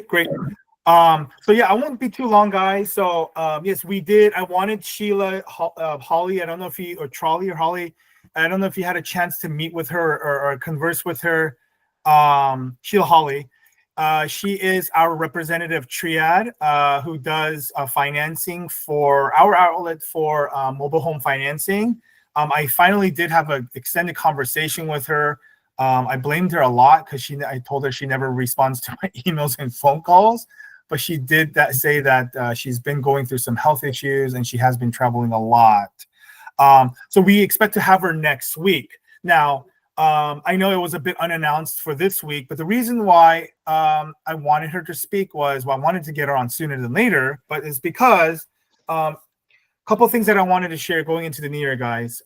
Great. So yeah, I won't be too long, guys. So yes, we did. I wanted Sheila Holly. I don't know if you or Trolley or Holly. I don't know if you had a chance to meet with her or converse with her. Sheila Holly. She is our representative Triad, who does financing for our outlet for mobile home financing. I finally did have an extended conversation with her. I blamed her a lot because I told her she never responds to my emails and phone calls, but she did say that she's been going through some health issues and she has been traveling a lot. So we expect to have her next week. Now, I know it was a bit unannounced for this week, but the reason why I wanted her to speak was, well, I wanted to get her on sooner than later, but it's because a couple things that I wanted to share going into the new year, guys.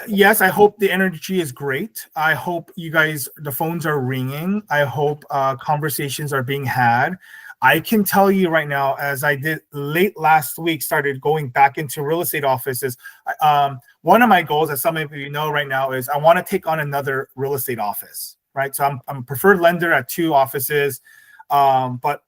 Yes, I hope the energy is great. I hope you guys, the phones are ringing. I hope conversations are being had. I can tell you right now, as I did late last week, started going back into real estate offices. One of my goals, as some of you know right now, is I want to take on another real estate office, right? So I'm a preferred lender at 2 offices, but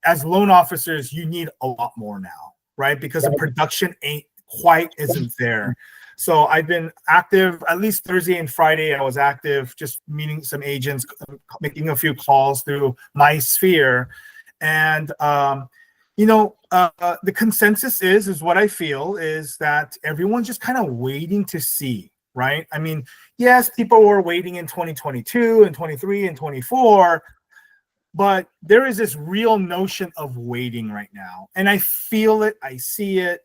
as loan officers, you need a lot more now, right? Because the production isn't there. So I've been active, at least Thursday and Friday, I was active, just meeting some agents, making a few calls through my sphere. And, the consensus is what I feel is that everyone's just kind of waiting to see, right? I mean, yes, people were waiting in 2022 and 23 and 24, but there is this real notion of waiting right now. And I feel it, I see it,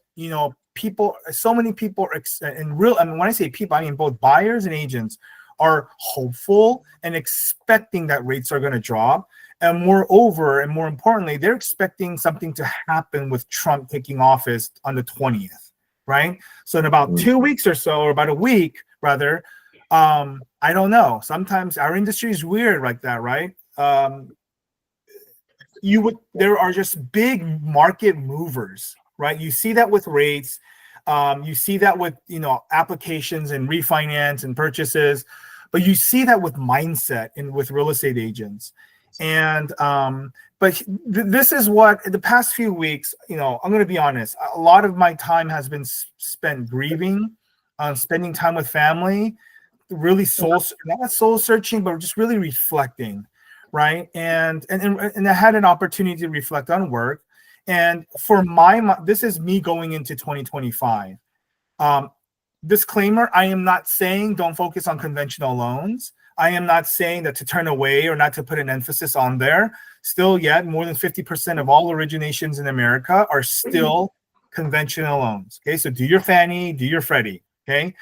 so many people are and when I say people, I mean both buyers and agents are hopeful and expecting that rates are going to drop. And moreover, and more importantly, they're expecting something to happen with Trump taking office on the 20th, right? So in about 2 weeks or so, or about a week rather, I don't know. Sometimes our industry is weird like that, right? There are just big market movers, right? You see that with rates. You see that with, applications and refinance and purchases, but you see that with mindset and with real estate agents. And but this is what the past few weeks, I'm going to be honest, a lot of my time has been spent grieving, spending time with family, really not soul searching, but just really reflecting, right? And I had an opportunity to reflect on work. And for this is me going into 2025. Disclaimer, I am not saying don't focus on conventional loans. I am not saying that to turn away or not to put an emphasis on there. Still yet, more than 50% of all originations in America are still conventional loans. Okay, so do your Fannie, do your Freddie. Okay,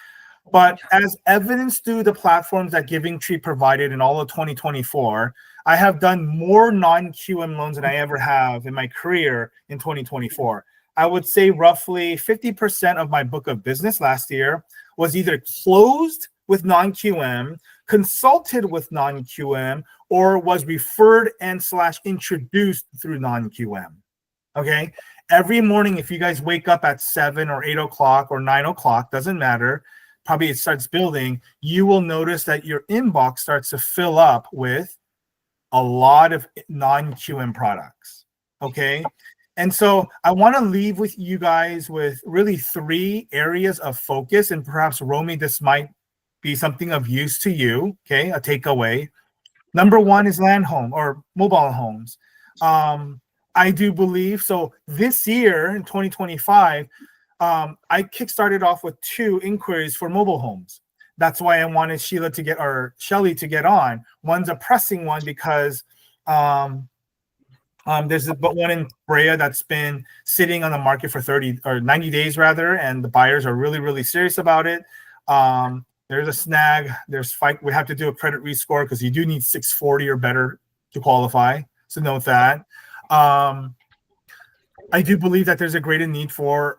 but as evidenced through the platforms that GivingTree provided in all of 2024, I have done more non-QM loans than I ever have in my career in 2024. I would say roughly 50% of my book of business last year was either closed with non-QM, consulted with non-QM, or was referred and / introduced through non-QM. Okay. Every morning, if you guys wake up at 7 or 8 o'clock or 9 o'clock, doesn't matter, probably it starts building, you will notice that your inbox starts to fill up with a lot of non-QM products. Okay. And so I want to leave with you guys with really 3 areas of focus, and perhaps Romy, this might be something of use to you. Okay. A takeaway. Number 1 is land home or mobile homes. I do believe so. This year in 2025, I kickstarted off with 2 inquiries for mobile homes. That's why I wanted Shelly to get on. One's a pressing one because there's one in Brea that's been sitting on the market for 30 or 90 days rather, and the buyers are really, really serious about it. There's a snag. We have to do a credit rescore because you do need 640 or better to qualify. So note that. I do believe that there's a greater need for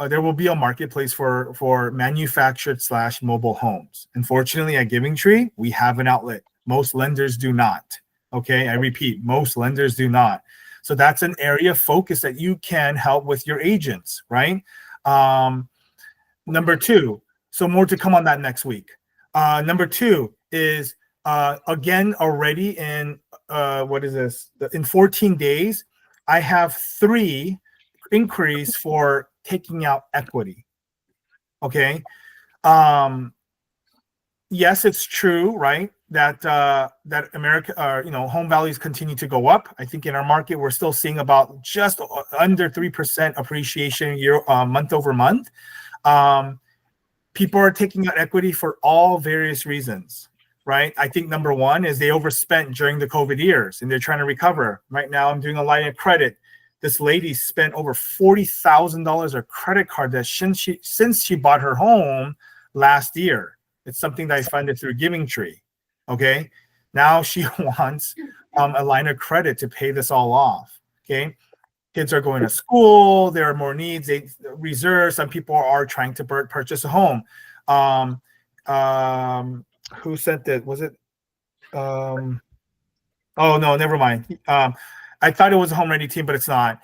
there will be a marketplace for manufactured / mobile homes. Unfortunately, at GivingTree, we have an outlet. Most lenders do not. Okay, I repeat, most lenders do not. So that's an area of focus that you can help with your agents, right? Number 2, so more to come on that next week. Number 2 is Again, already in what is this? In 14 days, I have 3 inquiries for taking out equity. Okay. Yes, it's true, right? That that America, home values continue to go up. I think in our market, we're still seeing about just under 3% appreciation month over month. People are taking out equity for all various reasons, right? I think number one is they overspent during the COVID years and they're trying to recover. Right now, I'm doing a line of credit. This lady spent over $40,000 of credit card that since she bought her home last year. It's something that I funded through GivingTree. Okay, now she wants a line of credit to pay this all off. Okay, kids are going to school. There are more needs. They reserve. Some people are trying to purchase a home. Who sent it? Was it? Oh no, never mind. I thought it was a Home Ready team, but it's not.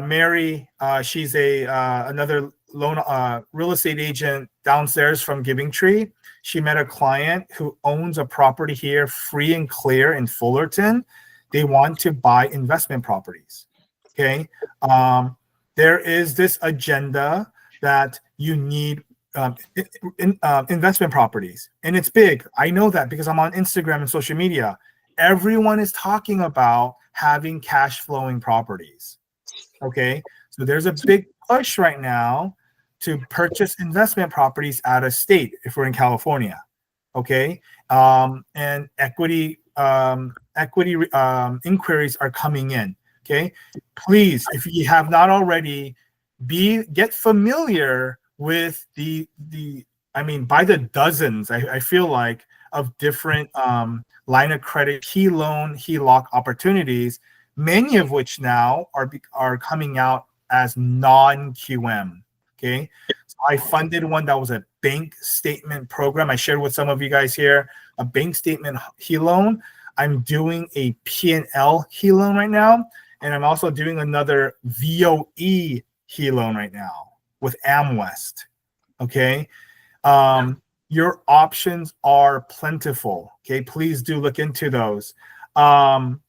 Mary, she's another loan real estate agent downstairs from GivingTree. She met a client who owns a property here, free and clear in Fullerton. They want to buy investment properties. Okay, there is this agenda that you need investment properties, and it's big. I know that because I'm on Instagram and social media. Everyone is talking about having cash flowing properties. Okay, so there's a big push right now to purchase investment properties out of state if we're in California. Okay, and equity inquiries are coming in. Okay, please, if you have not already, get familiar with the by the dozens. I feel like of different line of credit, key loan, HELOC opportunities, many of which now are coming out as non-QM. Okay, so I funded one that was a bank statement program. I shared with some of you guys here a bank statement HELOan. I'm doing a P&L HELOan right now, and I'm also doing another VOE HELOan right now with AmWest. Okay. Your options are plentiful. Okay, please do look into those. And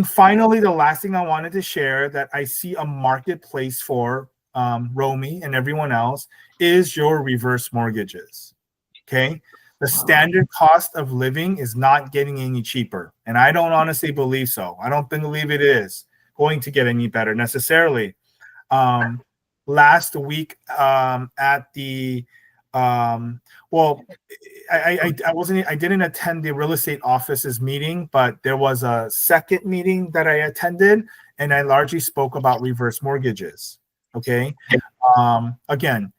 finally, the last thing I wanted to share that I see a marketplace for Romy and everyone else is your reverse mortgages. Okay, the standard cost of living is not getting any cheaper, and I don't honestly believe so. I don't believe it is going to get any better necessarily. Last week at the I didn't attend the real estate office's meeting, but there was a second meeting that I attended, and I largely spoke about reverse mortgages. Okay. Again,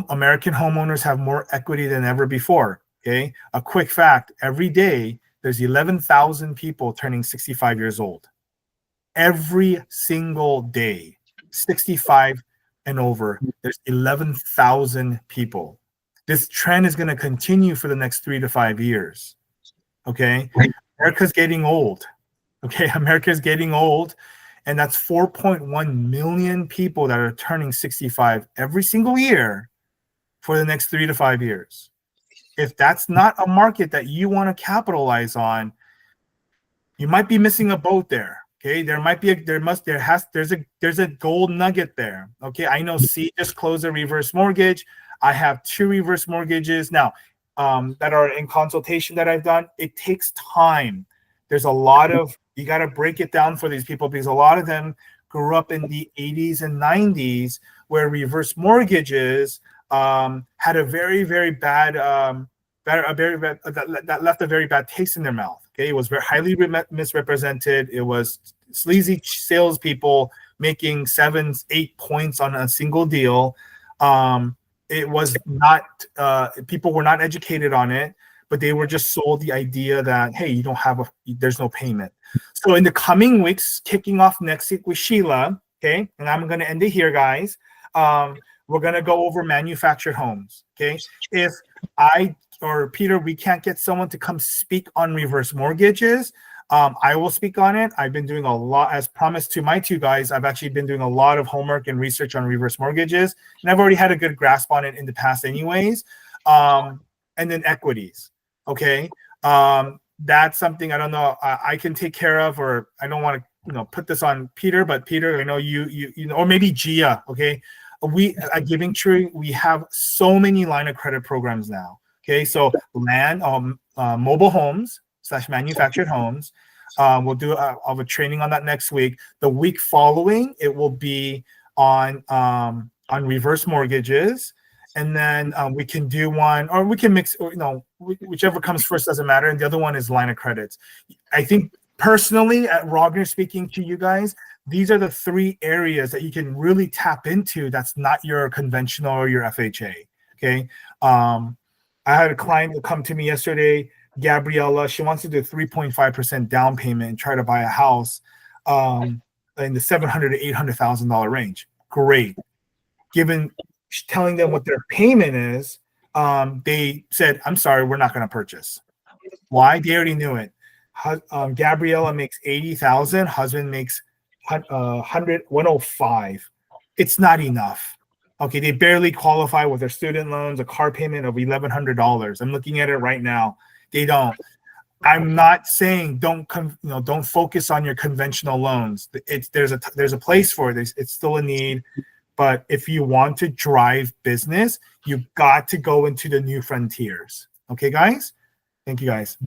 American homeowners have more equity than ever before. Okay. A quick fact, every day there's 11,000 people turning 65 years old. Every single day, 65 and over, there's 11,000 people. This trend is going to continue for the next 3 to 5 years. Okay, America's getting old. Okay, America's getting old, and that's 4.1 million people that are turning 65 every single year for the next 3 to 5 years. If that's not a market that you want to capitalize on, you might be missing a boat there. Okay, there's a gold nugget there. Okay, I know C just closed a reverse mortgage. I have 2 reverse mortgages now that are in consultation that I've done. It takes time. There's a lot of, you got to break it down for these people because a lot of them grew up in the 80s and 90s where reverse mortgages had a very, very bad, that left a very bad taste in their mouth. Okay, it was very highly misrepresented. It was sleazy salespeople making 7-8 points on a single deal. It was not, people were not educated on it, but they were just sold the idea that, hey, you don't have there's no payment. So in the coming weeks, kicking off next week with Sheila, okay, and I'm going to end it here, guys. We're going to go over manufactured homes, okay? If I or Peter, we can't get someone to come speak on reverse mortgages, I will speak on it. I've been doing a lot, as promised to my 2 guys. I've actually been doing a lot of homework and research on reverse mortgages, and I've already had a good grasp on it in the past anyways. And then equities. Okay. That's something I don't know I can take care of, or I don't want to put this on Peter, but Peter, I know you know, or maybe Gia. Okay. We at Giving Tree, we have so many line of credit programs now. Okay. So land, mobile homes / manufactured homes. We'll do a training on that next week. The week following, it will be on reverse mortgages, and then we can do one, or we can mix, whichever comes first doesn't matter. And the other one is line of credits. I think personally, at Rogner, speaking to you guys, these are the 3 areas that you can really tap into. That's not your conventional or your FHA. Okay. I had a client that come to me yesterday, Gabriella. She wants to do a 3.5% down payment and try to buy a house in the $700,000 to $800,000 range. Great. Telling them what their payment is, they said, "I'm sorry, we're not going to purchase." Why? They already knew it. Gabriella makes 80,000. Husband makes 105. It's not enough. Okay, they barely qualify with their student loans, a car payment of $1,100. I'm looking at it right now. They don't. I'm not saying don't focus on your conventional loans. There's a place for it. It's still a need. But if you want to drive business, you've got to go into the new frontiers. Okay, guys? Thank you, guys.